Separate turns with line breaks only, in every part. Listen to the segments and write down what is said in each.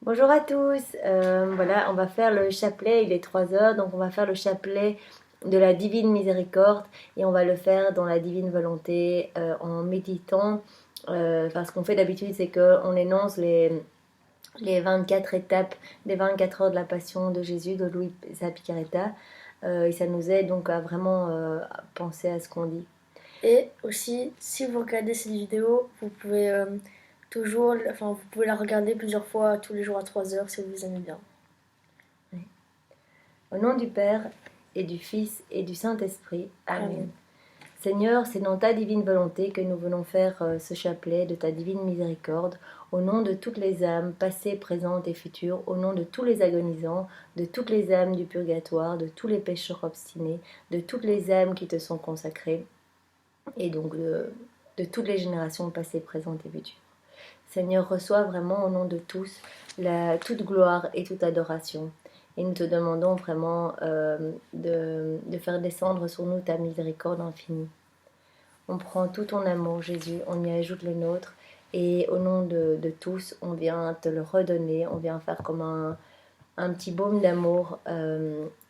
Bonjour à tous. Voilà, on va faire le chapelet, il est 3 heures, donc on va faire le chapelet de la divine miséricorde et on va le faire dans la divine volonté en méditant. Enfin, ce qu'on fait d'habitude, c'est qu'on énonce les 24 étapes des 24 heures de la passion de Jésus de Louis Picaretta. Et ça nous aide donc à vraiment penser à ce qu'on dit.
Et aussi, si vous regardez cette vidéo, vous pouvez vous pouvez la regarder plusieurs fois tous les jours à 3 heures si vous aimez bien.
Au nom du Père et du Fils et du Saint-Esprit. Amen.
Amen.
Seigneur, c'est dans ta divine volonté que nous venons faire ce chapelet de ta divine miséricorde, au nom de toutes les âmes, passées, présentes et futures, au nom de tous les agonisants, de toutes les âmes du purgatoire, de tous les pécheurs obstinés, de toutes les âmes qui te sont consacrées, et donc de toutes les générations passées, présentes et futures. Seigneur, reçois vraiment au nom de tous toute gloire et toute adoration. Et nous te demandons vraiment de faire descendre sur nous ta miséricorde infinie. On prend tout ton amour, Jésus, on y ajoute le nôtre. Et au nom de tous, on vient te le redonner. On vient faire comme un petit baume d'amour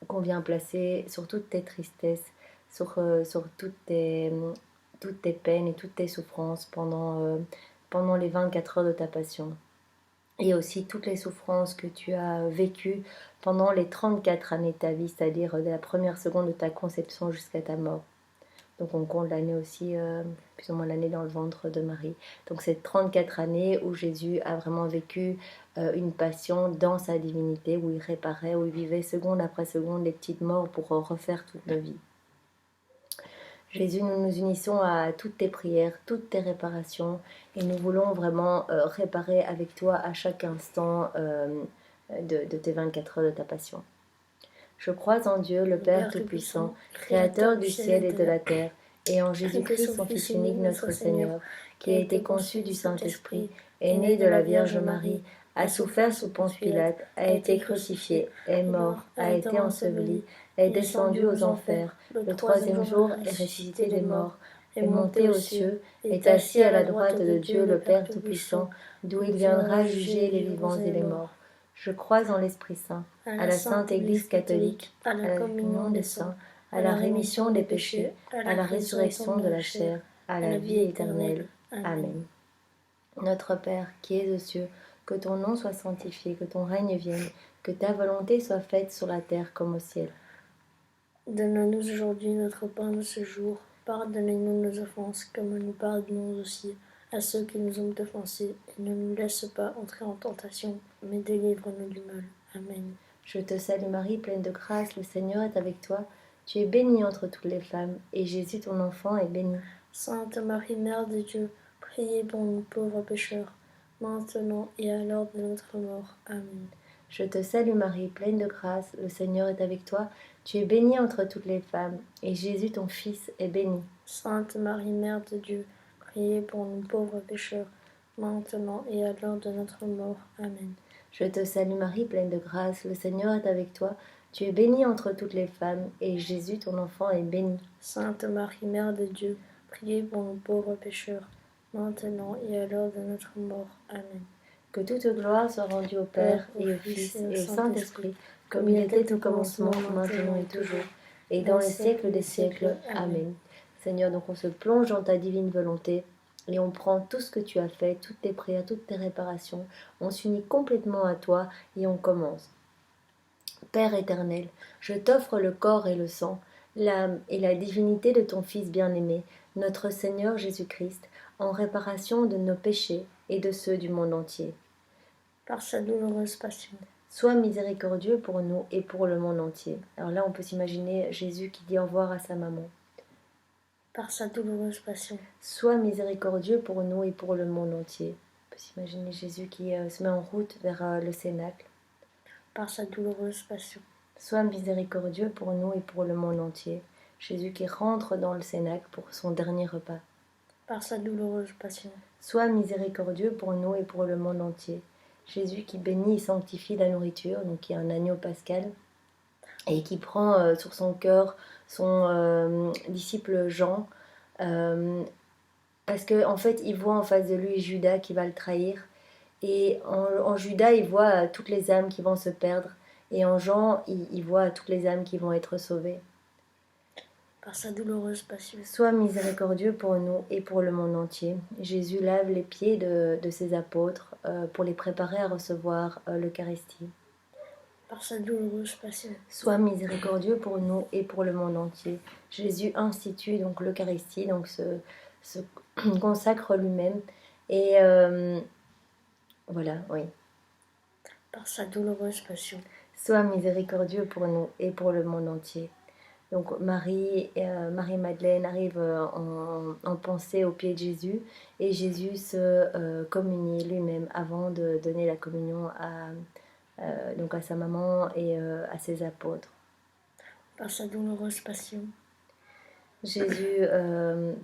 qu'on vient placer sur toutes tes tristesses, sur toutes tes peines et toutes tes souffrances pendant les 24 heures de ta passion. Et aussi toutes les souffrances que tu as vécues pendant les 34 années de ta vie, c'est-à-dire de la première seconde de ta conception jusqu'à ta mort. Donc on compte l'année aussi, plus ou moins l'année dans le ventre de Marie. Donc c'est 34 années où Jésus a vraiment vécu une passion dans sa divinité, où il réparait, où il vivait seconde après seconde des petites morts pour refaire toute nos vies. Jésus, nous nous unissons à toutes tes prières, toutes tes réparations, et nous voulons vraiment réparer avec toi à chaque instant de tes 24 heures de ta passion. Je crois en Dieu, le Père Tout-Puissant, Créateur du ciel et de la terre, et en Jésus-Christ, son Fils unique, notre Seigneur, qui a été conçu du Saint-Esprit, est né de la Vierge Marie, a souffert sous Ponce Pilate, a été crucifié, est mort, a été enseveli, est descendu aux enfers, le troisième jour est ressuscité des morts, est monté aux cieux, est assis à la droite de Dieu, le Père Tout-Puissant, d'où il viendra juger les vivants et les morts. Je crois en l'Esprit Saint, à la Sainte Église catholique, à la communion des saints, à la rémission des péchés, à la résurrection de la chair, à la vie éternelle. Amen. Notre Père, qui es aux cieux, que ton nom soit sanctifié, que ton règne vienne, que ta volonté soit faite sur la terre comme au ciel.
Donne-nous aujourd'hui notre pain de ce jour. Pardonnez-nous nos offenses, comme nous pardonnons aussi à ceux qui nous ont offensés. Et ne nous laisse pas entrer en tentation, mais délivre-nous du mal. Amen.
Je te salue Marie, pleine de grâce, le Seigneur est avec toi. Tu es bénie entre toutes les femmes, et Jésus, ton enfant, est béni.
Sainte Marie, Mère de Dieu, priez pour nous pauvres pécheurs, maintenant et à l'heure de notre mort. Amen.
Je te salue Marie, pleine de grâce, le Seigneur est avec toi. Tu es bénie entre toutes les femmes, et Jésus, ton Fils, est béni.
Sainte Marie, Mère de Dieu, priez pour nous pauvres pécheurs, maintenant et à l'heure de notre mort. Amen.
Je te salue Marie, pleine de grâce, le Seigneur est avec toi. Tu es bénie entre toutes les femmes, et Jésus, ton enfant, est béni.
Sainte Marie, Mère de Dieu, priez pour nous pauvres pécheurs, maintenant et à l'heure de notre mort. Amen.
Que toute gloire soit rendue au Père, et au Fils, et au Saint-Esprit, comme il était au commencement, maintenant et toujours, et dans les siècles des siècles. Amen. Seigneur, donc on se plonge dans ta divine volonté, et on prend tout ce que tu as fait, toutes tes prières, toutes tes réparations, on s'unit complètement à toi, et on commence. Père éternel, je t'offre le corps et le sang, l'âme et la divinité de ton Fils bien-aimé, notre Seigneur Jésus-Christ, en réparation de nos péchés et de ceux du monde entier.
Par sa douloureuse passion,
Sois miséricordieux pour nous et pour le monde entier. Alors là, on peut s'imaginer Jésus qui dit au revoir à sa maman.
par sa douloureuse passion,
Sois miséricordieux pour nous et pour le monde entier. On peut s'imaginer Jésus qui se met en route vers le Cénacle.
par sa douloureuse passion,
Sois miséricordieux pour nous et pour le monde entier. Jésus qui rentre dans le Cénacle pour son dernier repas.
par sa douloureuse passion,
Sois miséricordieux pour nous et pour le monde entier. Jésus qui bénit et sanctifie la nourriture, donc qui est un agneau pascal, et qui prend sur son cœur son disciple Jean, parce qu'en fait il voit en face de lui Judas qui va le trahir, Et en Judas, il voit toutes les âmes qui vont se perdre. Et en Jean, il voit toutes les âmes qui vont être sauvées.
Par sa douloureuse passion.
Sois miséricordieux pour nous et pour le monde entier. Jésus lave les pieds de ses apôtres pour les préparer à recevoir l'Eucharistie.
Par sa douloureuse passion.
Sois miséricordieux pour nous et pour le monde entier. Jésus institue donc l'Eucharistie, donc se consacre lui-même. Et voilà, oui.
Par sa douloureuse passion.
Sois miséricordieux pour nous et pour le monde entier. Donc Marie-Madeleine arrive en pensée au pied de Jésus et Jésus se communie lui-même avant de donner la communion donc à sa maman et à ses apôtres.
Par sa douloureuse passion.
Jésus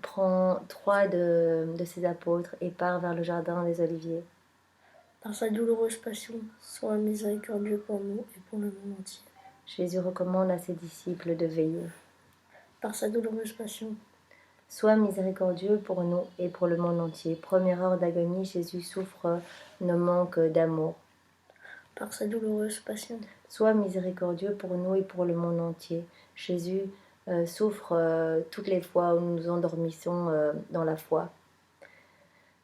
prend 3 de ses apôtres et part vers le jardin des Oliviers.
Par sa douloureuse passion, sois miséricordieux pour nous et pour le monde entier.
Jésus recommande à ses disciples de veiller.
Par sa douloureuse passion.
Sois miséricordieux pour nous et pour le monde entier. Première heure d'agonie, Jésus souffre nos manques d'amour.
Par sa douloureuse passion.
Sois miséricordieux pour nous et pour le monde entier. Jésus souffre toutes les fois où nous nous endormissons dans la foi.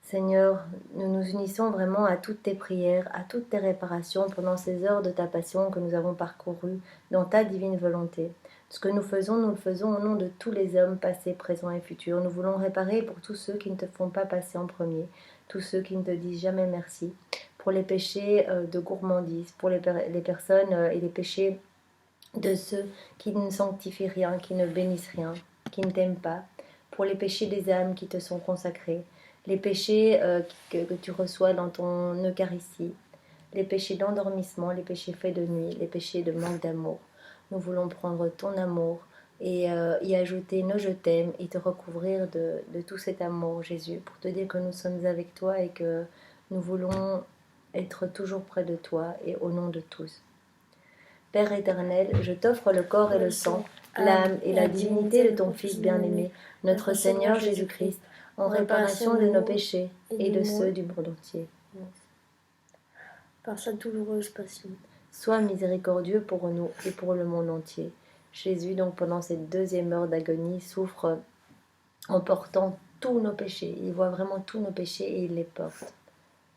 Seigneur, nous nous unissons vraiment à toutes tes prières, à toutes tes réparations pendant ces heures de ta passion que nous avons parcourues dans ta divine volonté. Ce que nous le faisons au nom de tous les hommes passés, présents et futurs. Nous voulons réparer pour tous ceux qui ne te font pas passer en premier, tous ceux qui ne te disent jamais merci, pour les péchés de gourmandise, pour les personnes et les péchés de ceux qui ne sanctifient rien, qui ne bénissent rien, qui ne t'aiment pas, pour les péchés des âmes qui te sont consacrées, les péchés que tu reçois dans ton Eucharistie, les péchés d'endormissement, les péchés faits de nuit, les péchés de manque d'amour. Nous voulons prendre ton amour et y ajouter nos je t'aime et te recouvrir de tout cet amour, Jésus, pour te dire que nous sommes avec toi et que nous voulons être toujours près de toi et au nom de tous. Père éternel, je t'offre le corps et le sang, l'âme et la divinité de ton Fils bien-aimé, notre Seigneur Jésus-Christ, en réparation de nos péchés et de ceux du monde entier.
Par sa douloureuse passion.
Sois miséricordieux pour nous et pour le monde entier. Jésus, donc pendant cette deuxième heure d'agonie, souffre en portant tous nos péchés. Il voit vraiment tous nos péchés et il les porte.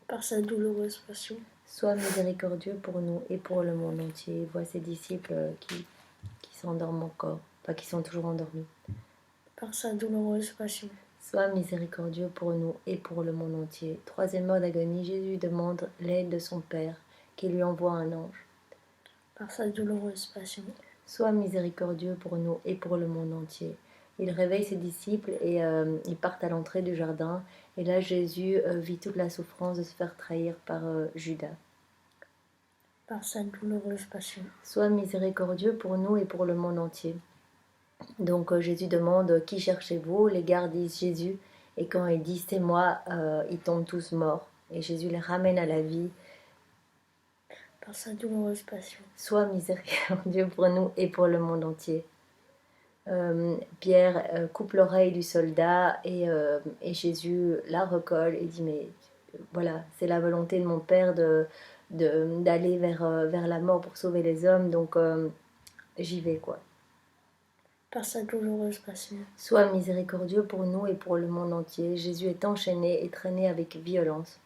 Par sa douloureuse passion.
Sois miséricordieux pour nous et pour le monde entier. Il voit ses disciples qui s'endorment encore, enfin qui sont toujours endormis.
Par sa douloureuse passion.
Sois miséricordieux pour nous et pour le monde entier. Troisième heure d'agonie, Jésus demande l'aide de son Père, qui lui envoie un ange.
Par sa douloureuse passion.
Sois miséricordieux pour nous et pour le monde entier. Il réveille ses disciples et ils partent à l'entrée du jardin. Et là, Jésus vit toute la souffrance de se faire trahir par Judas.
Par sa douloureuse passion.
Sois miséricordieux pour nous et pour le monde entier. Donc Jésus demande qui cherchez-vous? Les gardes disent Jésus. Et quand ils disent c'est moi, ils tombent tous morts. Et Jésus les ramène à la vie.
Par sa douloureuse passion.
Sois miséricordieux pour nous et pour le monde entier. Pierre coupe l'oreille du soldat et Jésus la recolle et dit mais voilà, c'est la volonté de mon Père d'aller vers la mort pour sauver les hommes, donc j'y vais quoi.
Par sa douloureuse passion.
Sois miséricordieux pour nous et pour le monde entier. Jésus est enchaîné et traîné avec violence.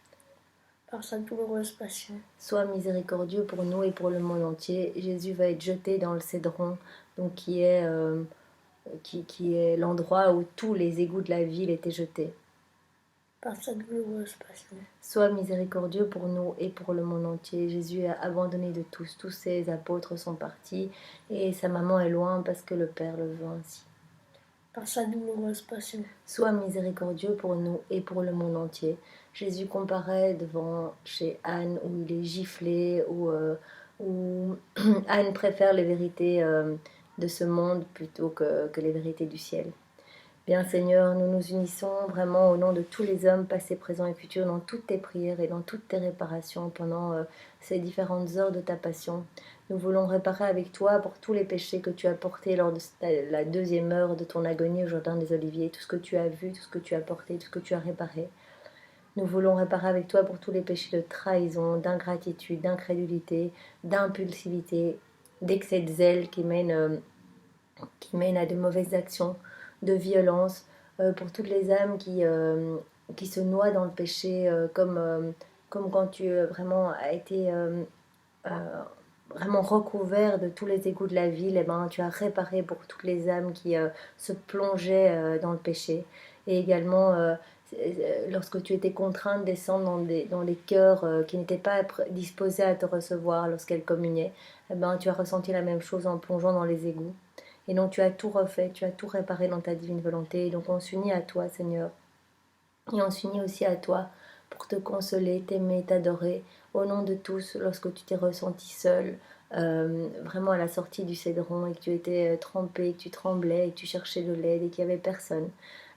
Par sa douloureuse passion.
Sois miséricordieux pour nous et pour le monde entier. Jésus va être jeté dans le Cédron, donc qui est l'endroit où tous les égouts de la ville étaient jetés.
Par sa douloureuse passion.
Sois miséricordieux pour nous et pour le monde entier. Jésus est abandonné de tous. Tous ses apôtres sont partis et sa maman est loin parce que le Père le veut ainsi.
Par sa douloureuse passion.
Sois miséricordieux pour nous et pour le monde entier. Jésus comparaît devant chez Anne où il est giflé, où Anne préfère les vérités de ce monde plutôt que les vérités du ciel. Bien Seigneur, nous nous unissons vraiment au nom de tous les hommes passés, présents et futurs dans toutes tes prières et dans toutes tes réparations pendant ces différentes heures de ta passion. Nous voulons réparer avec toi pour tous les péchés que tu as portés lors de la deuxième heure de ton agonie au jardin des Oliviers, tout ce que tu as vu, tout ce que tu as porté, tout ce que tu as réparé. Nous voulons réparer avec toi pour tous les péchés de trahison, d'ingratitude, d'incrédulité, d'impulsivité, d'excès de zèle qui mène à de mauvaises actions, de violence, pour toutes les âmes qui se noient dans le péché, comme quand tu vraiment as été euh, vraiment recouvert de tous les égouts de la ville, et ben, tu as réparé pour toutes les âmes qui se plongeaient dans le péché. Et également, lorsque tu étais contraint de descendre dans les cœurs qui n'étaient pas disposés à te recevoir lorsqu'elles communiaient, eh ben, tu as ressenti la même chose en plongeant dans les égouts. Et donc tu as tout refait, tu as tout réparé dans ta divine volonté. Et donc on s'unit à toi, Seigneur. Et on s'unit aussi à toi pour te consoler, t'aimer, t'adorer, au nom de tous, lorsque tu t'es ressenti seul, vraiment à la sortie du cédron, et que tu étais trempé, que tu tremblais, et que tu cherchais de l'aide, et qu'il n'y avait personne.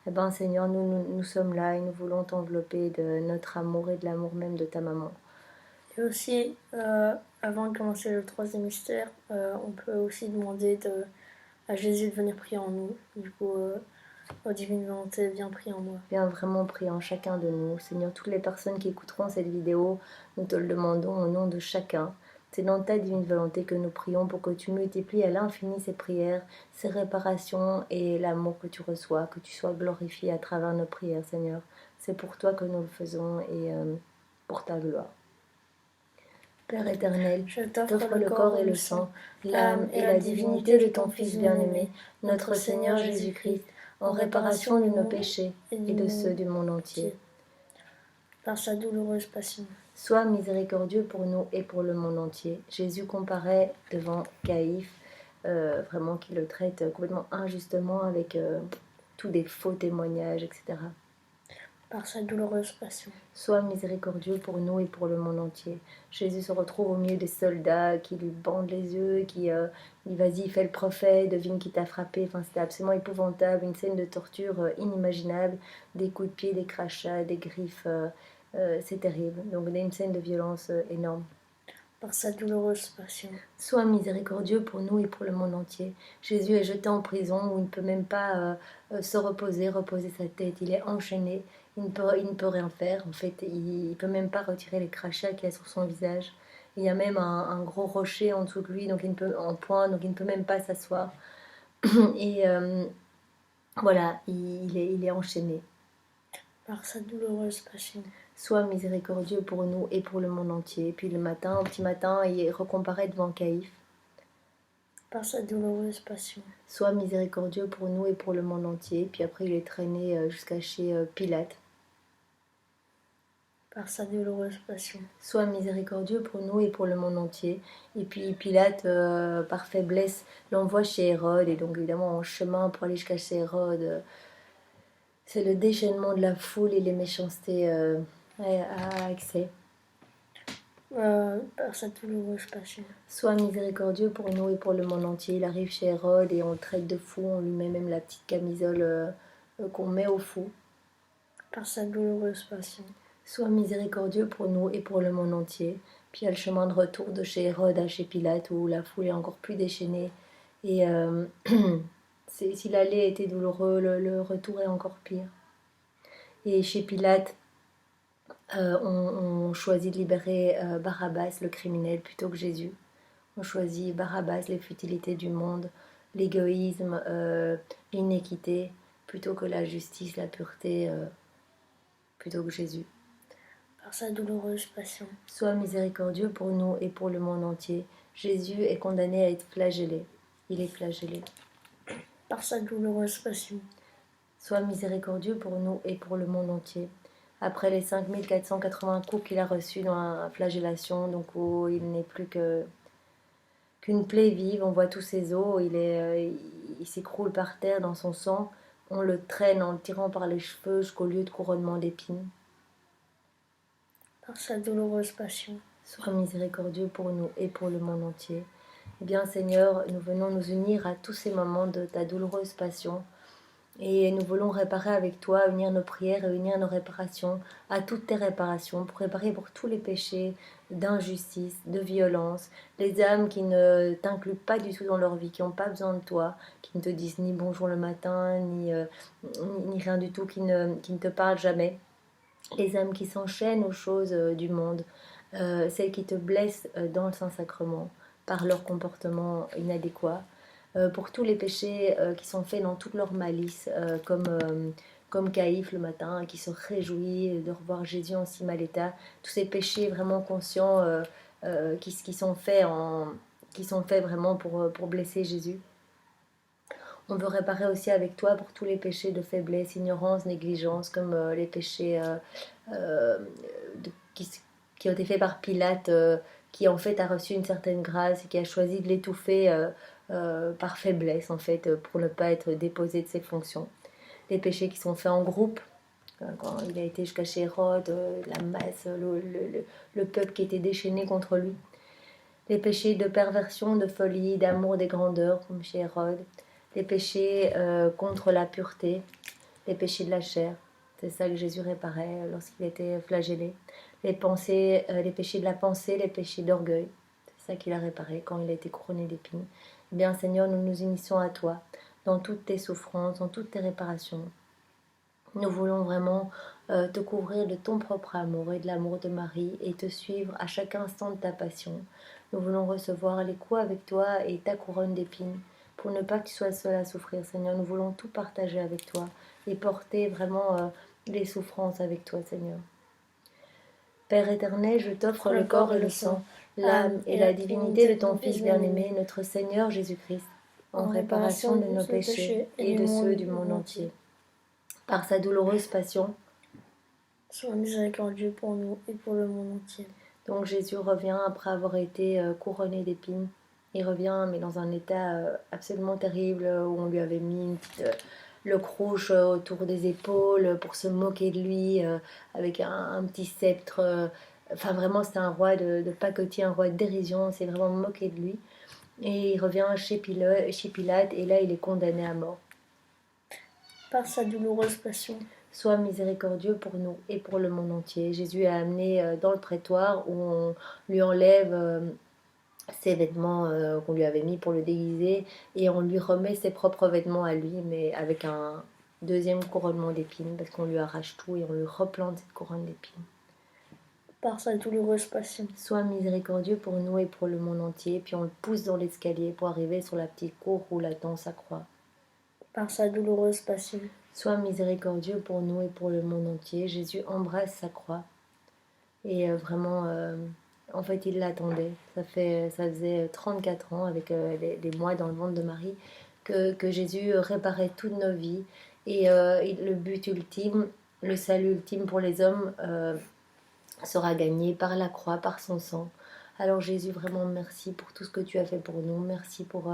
Eh bien, Seigneur, nous sommes là, et nous voulons t'envelopper de notre amour et de l'amour même de ta maman.
Et aussi, avant de commencer le troisième mystère, on peut aussi demander à Jésus de venir prier en nous. Du coup, ô divine volonté, viens prier en moi.
Viens vraiment prier en chacun de nous. Seigneur, toutes les personnes qui écouteront cette vidéo, nous te le demandons au nom de chacun. C'est dans ta divine volonté que nous prions pour que tu multiplies à l'infini ces prières, ces réparations et l'amour que tu reçois, que tu sois glorifié à travers nos prières, Seigneur. C'est pour toi que nous le faisons et pour ta gloire. Père éternel,
Je
t'offre le corps et le sang, l'âme et la divinité de ton Fils bien-aimé, notre Seigneur Jésus-Christ, en réparation de nos péchés et de ceux du monde entier.
Par sa douloureuse passion.
Sois miséricordieux pour nous et pour le monde entier. Jésus comparaît devant Caïphe, vraiment qui le traite complètement injustement avec tous des faux témoignages, etc.
Par sa douloureuse passion.
Sois miséricordieux pour nous et pour le monde entier. Jésus se retrouve au milieu des soldats qui lui bandent les yeux, qui dit vas-y, fais le prophète, devine qui t'a frappé. Enfin, c'était absolument épouvantable, une scène de torture inimaginable, des coups de pied, des crachats, des griffes, c'est terrible. Donc on a une scène de violence énorme.
Par sa douloureuse passion.
Sois miséricordieux pour nous et pour le monde entier. Jésus est jeté en prison où il ne peut même pas se reposer sa tête. Il est enchaîné, il ne peut rien faire. En fait, il ne peut même pas retirer les crachats qu'il y a sur son visage. Il y a même un gros rocher en dessous de lui, donc en point, donc il ne peut même pas s'asseoir. Et voilà, il est enchaîné.
Par sa douloureuse passion.
Sois miséricordieux pour nous et pour le monde entier. Puis le matin, au petit matin, il recomparaît devant Caïphe.
Par sa douloureuse passion.
Sois miséricordieux pour nous et pour le monde entier. Puis après, il est traîné jusqu'à chez Pilate.
Par sa douloureuse passion.
Sois miséricordieux pour nous et pour le monde entier. Et puis Pilate, par faiblesse, l'envoie chez Hérode. Et donc, évidemment, en chemin pour aller jusqu'à chez Hérode, c'est le déchaînement de la foule et les méchancetés à excès.
Par sa douloureuse passion.
Sois miséricordieux pour nous et pour le monde entier. Il arrive chez Hérode et on le traite de fou. On lui met même la petite camisole qu'on met au fou.
Par sa douloureuse passion.
Sois miséricordieux pour nous et pour le monde entier. Puis il y a le chemin de retour de chez Hérode à chez Pilate où la foule est encore plus déchaînée. Et si l'aller était douloureux, le retour est encore pire. Et chez Pilate, on choisit de libérer Barabbas, le criminel, plutôt que Jésus. On choisit Barabbas, les futilités du monde, l'égoïsme, l'inéquité, plutôt que la justice, la pureté, plutôt que Jésus.
Par sa douloureuse passion.
Sois miséricordieux pour nous et pour le monde entier. Jésus est condamné à être flagellé. Il est flagellé.
Par sa douloureuse passion.
Sois miséricordieux pour nous et pour le monde entier. Après les 5480 coups qu'il a reçus dans la flagellation, donc où il n'est plus qu'une plaie vive, on voit tous ses os, il s'écroule par terre dans son sang, on le traîne en le tirant par les cheveux jusqu'au lieu de couronnement d'épines.
Par sa douloureuse passion.
Sois miséricordieux pour nous et pour le monde entier. Eh bien Seigneur, nous venons nous unir à tous ces moments de ta douloureuse passion et nous voulons réparer avec toi, unir nos prières et unir nos réparations à toutes tes réparations pour réparer pour tous les péchés d'injustice, de violence, les âmes qui ne t'incluent pas du tout dans leur vie, qui n'ont pas besoin de toi, qui ne te disent ni bonjour le matin, ni rien du tout, qui ne te parlent jamais. les âmes qui s'enchaînent aux choses du monde, celles qui te blessent dans le Saint-Sacrement par leur comportement inadéquat, pour tous les péchés qui sont faits dans toute leur malice, comme Caïphe le matin, qui se réjouit de revoir Jésus en si mal état, tous ces péchés vraiment conscients qui sont faits qui sont faits vraiment pour blesser Jésus. On veut réparer aussi avec toi pour tous les péchés de faiblesse, ignorance, négligence, comme les péchés qui, qui ont été faits par Pilate, qui en fait a reçu une certaine grâce et qui a choisi de l'étouffer par faiblesse, en fait, pour ne pas être déposé de ses fonctions. Les péchés qui sont faits en groupe, quand il a été jusqu'à chez Hérode, la masse, le peuple qui était déchaîné contre lui. Les péchés de perversion, de folie, d'amour des grandeurs, comme chez Hérode. Les péchés contre la pureté, les péchés de la chair. C'est ça que Jésus réparait lorsqu'il était flagellé. Les péchés de la pensée, les péchés d'orgueil. C'est ça qu'il a réparé quand il a été couronné d'épines. Eh bien, Seigneur, nous nous unissons à toi dans toutes tes souffrances, dans toutes tes réparations. Nous voulons vraiment te couvrir de ton propre amour et de l'amour de Marie et te suivre à chaque instant de ta passion. Nous voulons recevoir les coups avec toi et ta couronne d'épines pour ne pas que tu sois seul à souffrir, Seigneur. Nous voulons tout partager avec toi et porter vraiment les souffrances avec toi, Seigneur. Père éternel, je t'offre le corps et le sang, l'âme et la divinité de ton Fils bien-aimé, notre Seigneur Jésus-Christ, en réparation de nos péchés et de ceux du monde entier. Par sa douloureuse passion,
sois miséricordieux pour nous et pour le monde entier.
Donc Jésus revient après avoir été couronné d'épines. Il revient, mais dans un état absolument terrible, où on lui avait mis le croche autour des épaules pour se moquer de lui, avec un petit sceptre. Enfin, vraiment, c'était un roi de pacotille, un roi de dérision. On s'est vraiment moqué de lui. Et il revient chez Pilate, et là, il est condamné à mort.
Par sa douloureuse passion,
Sois miséricordieux pour nous et pour le monde entier. Jésus est amené dans le prétoire où on lui enlève ses vêtements qu'on lui avait mis pour le déguiser et on lui remet ses propres vêtements à lui, mais avec un deuxième couronnement d'épines parce qu'on lui arrache tout et on lui replante cette couronne d'épines.
Par sa douloureuse passion,
sois miséricordieux pour nous et pour le monde entier, puis on le pousse dans l'escalier pour arriver sur la petite cour où l'attend sa croix.
Par sa douloureuse passion,
sois miséricordieux pour nous et pour le monde entier. Jésus embrasse sa croix et vraiment, en fait, il l'attendait. Ça faisait 34 ans avec les mois dans le ventre de Marie que Jésus réparait toutes nos vies et le but ultime, le salut ultime pour les hommes sera gagné par la croix, par son sang. Alors Jésus, vraiment merci pour tout ce que tu as fait pour nous. Merci pour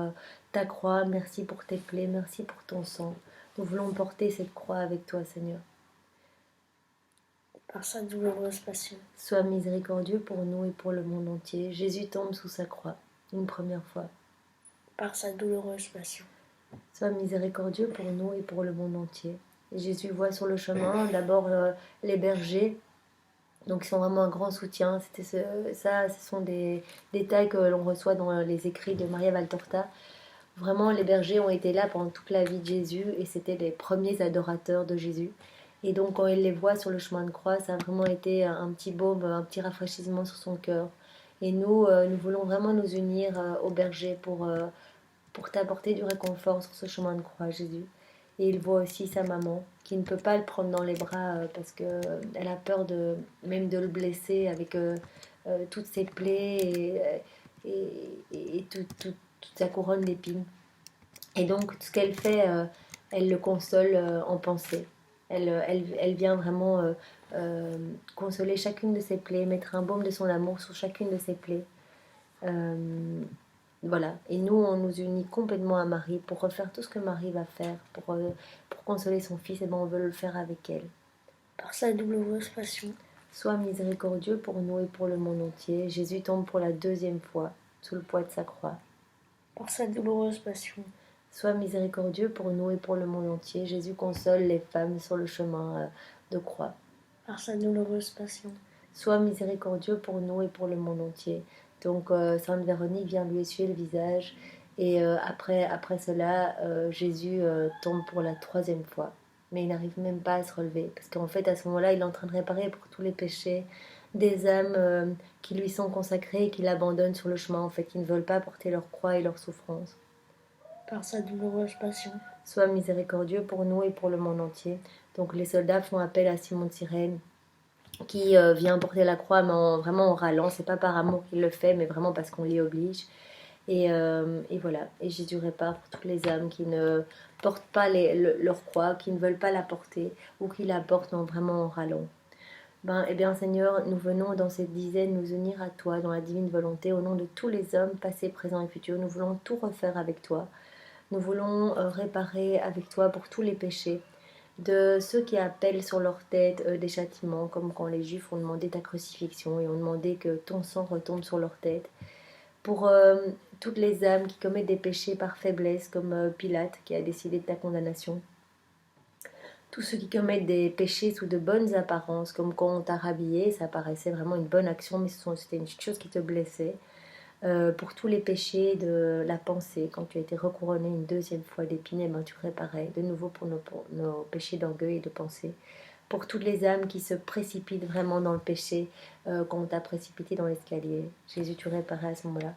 ta croix, merci pour tes plaies, merci pour ton sang. Nous voulons porter cette croix avec toi, Seigneur.
Par sa douloureuse passion,
sois miséricordieux pour nous et pour le monde entier. Jésus tombe sous sa croix, une première fois.
Par sa douloureuse passion,
sois miséricordieux pour nous et pour le monde entier. Et Jésus voit sur le chemin d'abord les bergers, donc ils sont vraiment un grand soutien. Ce sont des détails que l'on reçoit dans les écrits de Maria Valtorta. Vraiment, les bergers ont été là pendant toute la vie de Jésus et c'était les premiers adorateurs de Jésus. Et donc, quand il les voit sur le chemin de croix, ça a vraiment été un petit baume, un petit rafraîchissement sur son cœur. Et nous voulons vraiment nous unir aux bergers pour t'apporter du réconfort sur ce chemin de croix, Jésus. Et il voit aussi sa maman, qui ne peut pas le prendre dans les bras parce qu'elle a peur même de le blesser avec toutes ses plaies et toute sa couronne d'épines. Et donc, tout ce qu'elle fait, elle le console en pensée. Elle vient vraiment consoler chacune de ses plaies, mettre un baume de son amour sur chacune de ses plaies. Voilà. Et nous, on nous unit complètement à Marie pour refaire tout ce que Marie va faire, pour consoler son fils, et ben on veut le faire avec elle.
Par sa douloureuse passion,
sois miséricordieux pour nous et pour le monde entier. Jésus tombe pour la deuxième fois sous le poids de sa croix.
Par sa douloureuse passion,
sois miséricordieux pour nous et pour le monde entier. Jésus console les femmes sur le chemin de croix.
Par sa douloureuse passion,
sois miséricordieux pour nous et pour le monde entier. Donc Sainte Véronique vient lui essuyer le visage et après cela, Jésus tombe pour la troisième fois. mais il n'arrive même pas à se relever. Parce qu'en fait, à ce moment-là, il est en train de réparer pour tous les péchés des âmes qui lui sont consacrées et qui l'abandonnent sur le chemin, en fait, qui ne veulent pas porter leur croix et leur souffrance.
Par sa douloureuse passion,
Sois miséricordieux pour nous et pour le monde entier. Donc les soldats font appel à Simon de Cyrène, qui vient porter la croix, mais vraiment en râlant. C'est pas par amour qu'il le fait, mais vraiment parce qu'on l'y oblige. Et voilà. Et Jésus répare pour toutes les âmes qui ne portent pas leur croix, qui ne veulent pas la porter, ou qui la portent vraiment en râlant. Eh bien, Seigneur, nous venons dans cette dizaine nous unir à toi, dans la divine volonté, au nom de tous les hommes, passés, présents et futurs. Nous voulons tout refaire avec toi. Nous voulons réparer avec toi pour tous les péchés de ceux qui appellent sur leur tête des châtiments, comme quand les Juifs ont demandé ta crucifixion et ont demandé que ton sang retombe sur leur tête. Pour toutes les âmes qui commettent des péchés par faiblesse, comme Pilate qui a décidé de ta condamnation. Tous ceux qui commettent des péchés sous de bonnes apparences, comme quand on t'a rhabillé, ça paraissait vraiment une bonne action, mais c'était une chose qui te blessait. Pour tous les péchés de la pensée, quand tu as été recouronné une deuxième fois d'épines, eh ben, tu réparais de nouveau pour nos péchés d'orgueil et de pensée. Pour toutes les âmes qui se précipitent vraiment dans le péché, quand on t'a précipité dans l'escalier, Jésus, tu réparais à ce moment-là.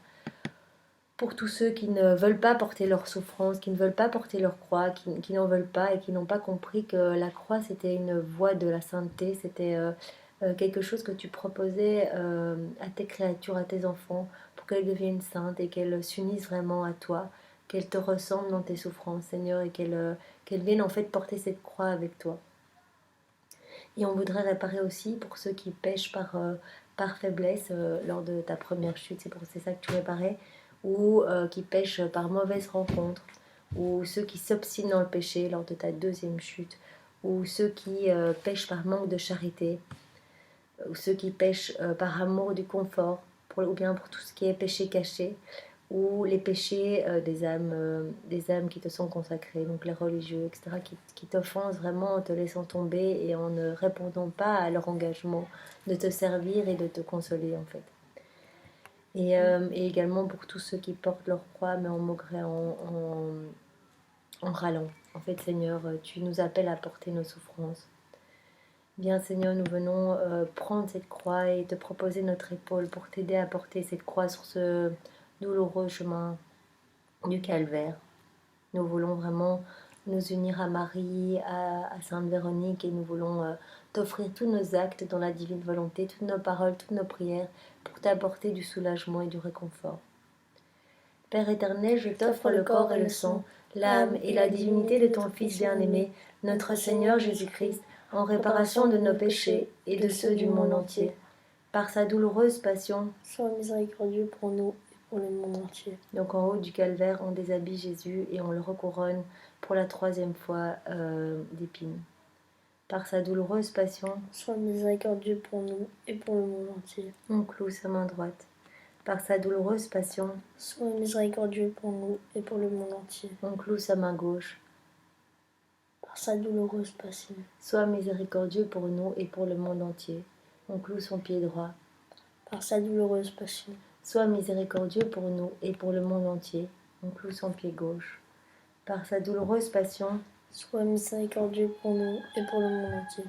Pour tous ceux qui ne veulent pas porter leur souffrance, qui ne veulent pas porter leur croix, qui n'en veulent pas et qui n'ont pas compris que la croix c'était une voie de la sainteté, c'était quelque chose que tu proposais à tes créatures, à tes enfants, pour qu'elles deviennent saintes et qu'elles s'unissent vraiment à toi, qu'elles te ressemblent dans tes souffrances, Seigneur, et qu'elles viennent en fait porter cette croix avec toi. Et on voudrait réparer aussi pour ceux qui pêchent par faiblesse lors de ta première chute, c'est ça que tu réparais, ou qui pêchent par mauvaise rencontre, ou ceux qui s'obstinent dans le péché lors de ta deuxième chute, ou ceux qui pêchent par manque de charité, ou ceux qui pêchent par amour du confort, ou bien pour tout ce qui est péché caché, ou les péchés des âmes qui te sont consacrées, donc les religieux, etc., qui t'offensent vraiment en te laissant tomber et en ne répondant pas à leur engagement de te servir et de te consoler, en fait. Et également pour tous ceux qui portent leur croix, mais en maugréant, en râlant. En fait, Seigneur, tu nous appelles à porter nos souffrances. Bien, Seigneur, nous venons prendre cette croix et te proposer notre épaule pour t'aider à porter cette croix sur ce douloureux chemin du calvaire. Nous voulons vraiment nous unir à Marie, à Sainte Véronique, et nous voulons t'offrir tous nos actes dans la divine volonté, toutes nos paroles, toutes nos prières, pour t'apporter du soulagement et du réconfort. Père éternel, je t'offre le corps et le sang, l'âme et la divinité de ton Fils bien-aimé, notre Seigneur Jésus-Christ, en réparation de nos péchés et de ceux du monde entier. Par sa douloureuse passion,
sois miséricordieux pour nous et pour le monde entier.
Donc en haut du calvaire, on déshabille Jésus et on le recouronne pour la troisième fois d'épines. Par sa douloureuse passion,
sois miséricordieux pour nous et pour le monde entier.
On cloue sa main droite. Par sa douloureuse passion,
sois miséricordieux pour nous et pour le monde entier.
On cloue sa main gauche.
Par sa douloureuse passion,
sois miséricordieux pour nous et pour le monde entier. On cloue son pied droit.
Par sa douloureuse passion,
sois miséricordieux pour nous et pour le monde entier. On cloue son pied gauche. Par sa douloureuse passion,
sois miséricordieux pour nous et pour le monde entier.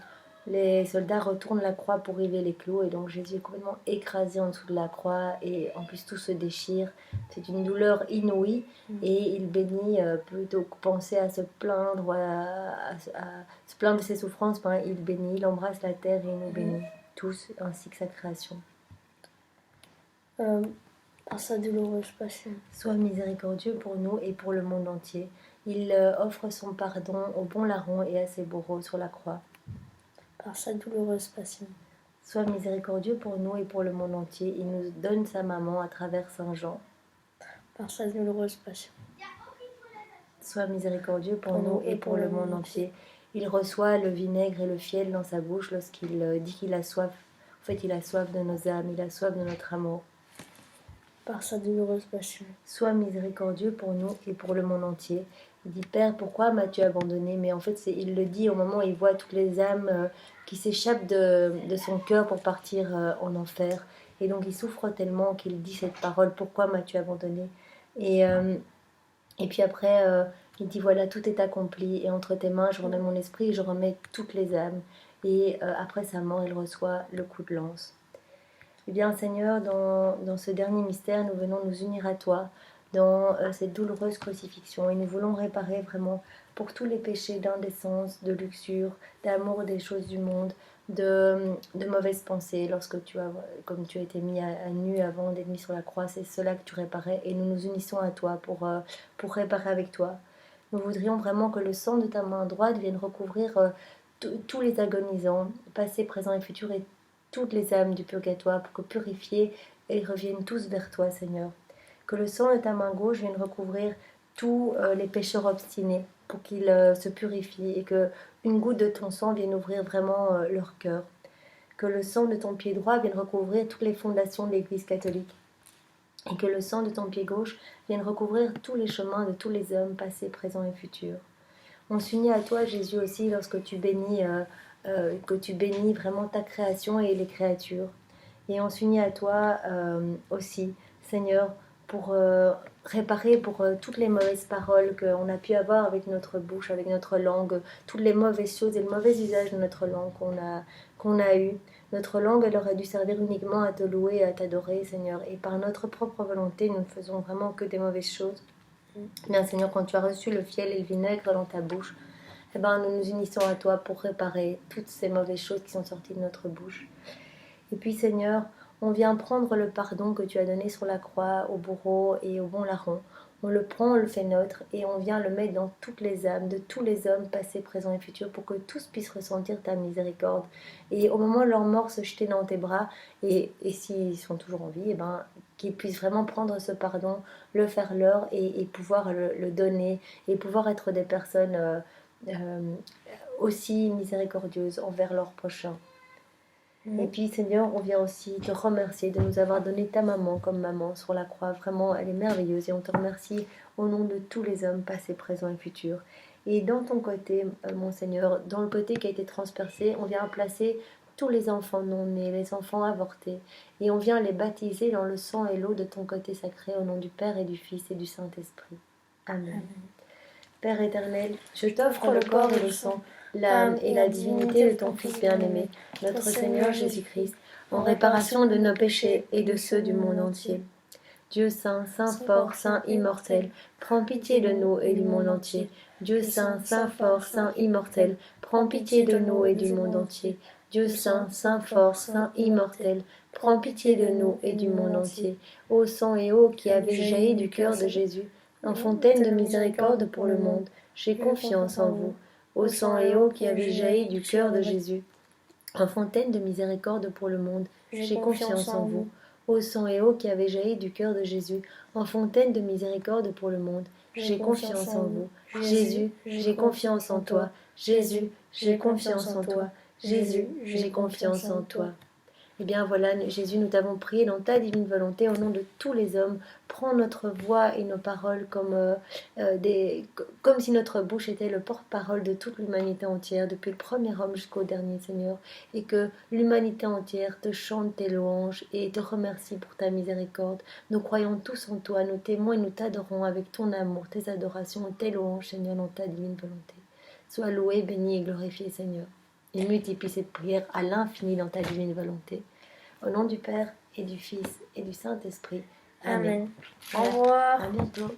Les soldats retournent la croix pour river les clous, et donc Jésus est complètement écrasé en dessous de la croix, et en plus tout se déchire. C'est une douleur inouïe, et il bénit, plutôt que penser à se plaindre, à se plaindre de ses souffrances, il bénit, il embrasse la terre et il nous bénit tous, ainsi que sa création.
Par sa douloureuse passion,
sois miséricordieux pour nous et pour le monde entier. Il offre son pardon au bon larron et à ses bourreaux sur la croix.
Par sa douloureuse passion,
sois miséricordieux pour nous et pour le monde entier. Il nous donne sa maman à travers Saint Jean.
Par sa douloureuse passion,
sois miséricordieux pour nous et pour le monde entier. Il reçoit le vinaigre et le fiel dans sa bouche lorsqu'il dit qu'il a soif. En fait, il a soif de nos âmes, il a soif de notre amour.
Par sa douloureuse passion,
sois miséricordieux pour nous et pour le monde entier. Il dit, Père, pourquoi m'as-tu abandonné? Mais en fait, il le dit au moment où il voit toutes les âmes qui s'échappent de son cœur pour partir en enfer. Et donc, il souffre tellement qu'il dit cette parole, pourquoi m'as-tu abandonné? Et puis après, Il dit voilà, tout est accompli et entre tes mains je redonne mon esprit et je remets toutes les âmes. Et après sa mort, il reçoit le coup de lance. Eh bien Seigneur, dans ce dernier mystère, nous venons nous unir à toi dans cette douloureuse crucifixion et nous voulons réparer vraiment pour tous les péchés d'indécence, de luxure, d'amour des choses du monde, de mauvaises pensées lorsque comme tu as été mis à nu avant d'être mis sur la croix, c'est cela que tu réparais et nous nous unissons à toi pour réparer avec toi. Nous voudrions vraiment que le sang de ta main droite vienne recouvrir tous les agonisants, passés, présents et futurs, et toutes les âmes du purgatoire, pour que purifiés, ils reviennent tous vers toi, Seigneur. Que le sang de ta main gauche vienne recouvrir tous les pécheurs obstinés, pour qu'ils se purifient, et que une goutte de ton sang vienne ouvrir vraiment leur cœur. Que le sang de ton pied droit vienne recouvrir toutes les fondations de l'Église catholique, et que le sang de ton pied gauche vienne recouvrir tous les chemins de tous les hommes, passés, présents et futurs. On s'unit à toi, Jésus, aussi lorsque tu bénis, que tu bénis vraiment ta création et les créatures. Et on s'unit à toi aussi, Seigneur, pour réparer pour toutes les mauvaises paroles qu'on a pu avoir avec notre bouche, avec notre langue, toutes les mauvaises choses et le mauvais usage de notre langue qu'on a eu. Notre langue, elle aurait dû servir uniquement à te louer et à t'adorer, Seigneur. Et par notre propre volonté, nous ne faisons vraiment que des mauvaises choses. Bien, Seigneur, quand tu as reçu le fiel et le vinaigre dans ta bouche, eh ben, nous nous unissons à toi pour réparer toutes ces mauvaises choses qui sont sorties de notre bouche. Et puis, Seigneur, on vient prendre le pardon que tu as donné sur la croix au bourreau et au bon larron. On le prend, on le fait nôtre et on vient le mettre dans toutes les âmes de tous les hommes passés, présents et futurs pour que tous puissent ressentir ta miséricorde. Et au moment de leur mort, se jeter dans tes bras et s'ils sont toujours en vie, eh ben, qu'ils puissent vraiment prendre ce pardon, le faire leur et pouvoir le donner et pouvoir être des personnes aussi miséricordieuses envers leurs prochains. Et puis Seigneur, on vient aussi te remercier de nous avoir donné ta maman comme maman sur la croix. Vraiment, elle est merveilleuse et on te remercie au nom de tous les hommes passés, présents et futurs. Et dans ton côté, mon Seigneur, dans le côté qui a été transpercé, on vient placer tous les enfants non-nés, les enfants avortés. Et on vient les baptiser dans le sang et l'eau de ton côté sacré au nom du Père et du Fils et du Saint-Esprit. Amen. Père éternel, je t'offre le corps et le sang, l'âme et la divinité de ton Fils bien-aimé, notre Seigneur Jésus-Christ, en réparation de nos péchés et de ceux du monde entier. Dieu saint, saint fort, saint immortel, prends pitié de nous et du monde entier. Dieu saint, saint fort, saint immortel, prends pitié de nous et du monde entier. Dieu saint, saint fort, saint immortel, prends pitié de nous et du monde entier. Ô sang et eau qui avez jailli du cœur de Jésus, en fontaine de miséricorde pour le monde, j'ai confiance en vous. Ô sang et eau qui avez jailli du cœur de Jésus, en fontaine de miséricorde pour le monde, j'ai confiance en vous. Ô sang et eau qui avez jailli du cœur de Jésus, en fontaine de miséricorde pour le monde, j'ai confiance en vous. Jésus, j'ai confiance en toi. Jésus, j'ai confiance en toi. Jésus, j'ai confiance en toi. Eh bien voilà, Jésus, nous t'avons prié dans ta divine volonté au nom de tous les hommes. Prends notre voix et nos paroles comme si notre bouche était le porte-parole de toute l'humanité entière, depuis le premier homme jusqu'au dernier, Seigneur, et que l'humanité entière te chante tes louanges et te remercie pour ta miséricorde. Nous croyons tous en toi, nous t'aimons et nous t'adorons avec ton amour, tes adorations, tes louanges, Seigneur, dans ta divine volonté. Sois loué, béni et glorifié, Seigneur. Et multiplie cette prière à l'infini dans ta divine volonté. Au nom du Père et du Fils et du Saint-Esprit. Amen.
Au revoir.
À bientôt.